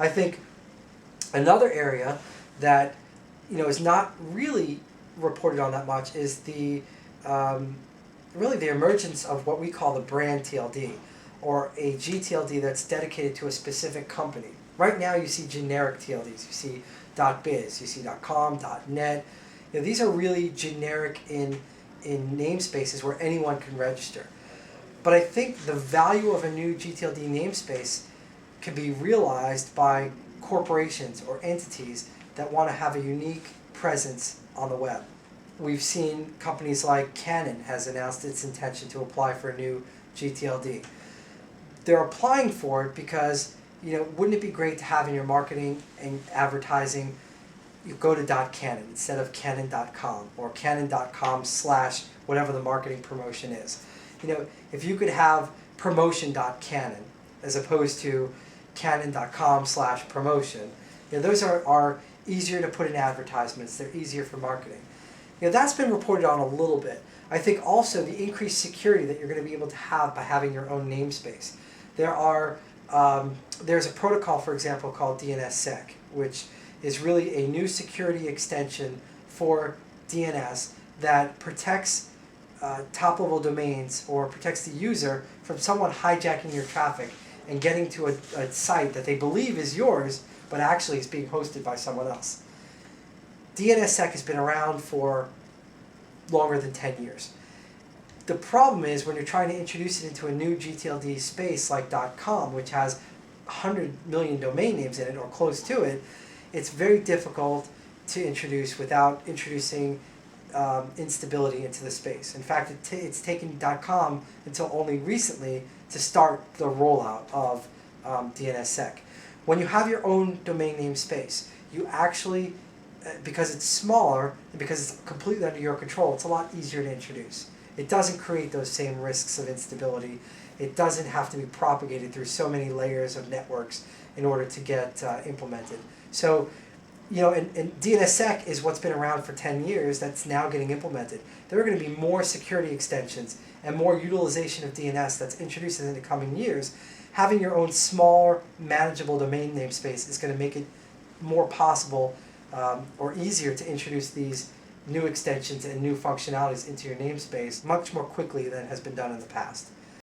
I think another area that is not really reported on that much is the really the emergence of what we call the brand TLD, or a gTLD that's dedicated to a specific company. Right now you see generic TLDs. You see .biz, you see .com, .net. These are really generic in namespaces where anyone can register. But I think the value of a new gTLD namespace can be realized by corporations or entities that want to have a unique presence on the web. We've seen companies like Canon has announced its intention to apply for a new gTLD. They're applying for it because, wouldn't it be great to have in your marketing and advertising, you go to .canon instead of canon.com or canon.com/ whatever the marketing promotion is. If you could have promotion.canon as opposed to canon.com/promotion, those are easier to put in advertisements. They're easier for marketing. That's been reported on a little bit. I think also the increased security that you're going to be able to have by having your own namespace. There's a protocol, for example, called DNSSEC, which is really a new security extension for DNS that protects top-level domains, or protects the user from someone hijacking your traffic and getting to a site that they believe is yours, but actually is being hosted by someone else. DNSSEC has been around for longer than 10 years. The problem is when you're trying to introduce it into a new gTLD space like .com, which has 100 million domain names in it or close to it, it's very difficult to introduce without introducing instability into the space. In fact, it's taken .com until only recently to start the rollout of DNSSEC. When you have your own domain name space, you actually, because it's smaller and because it's completely under your control, it's a lot easier to introduce. It doesn't create those same risks of instability. It doesn't have to be propagated through so many layers of networks in order to get implemented. So, and DNSSEC is what's been around for 10 years that's now getting implemented. There are going to be more security extensions and more utilization of DNS that's introduced in the coming years. Having your own smaller, manageable domain namespace is going to make it more possible or easier to introduce these new extensions and new functionalities into your namespace much more quickly than has been done in the past.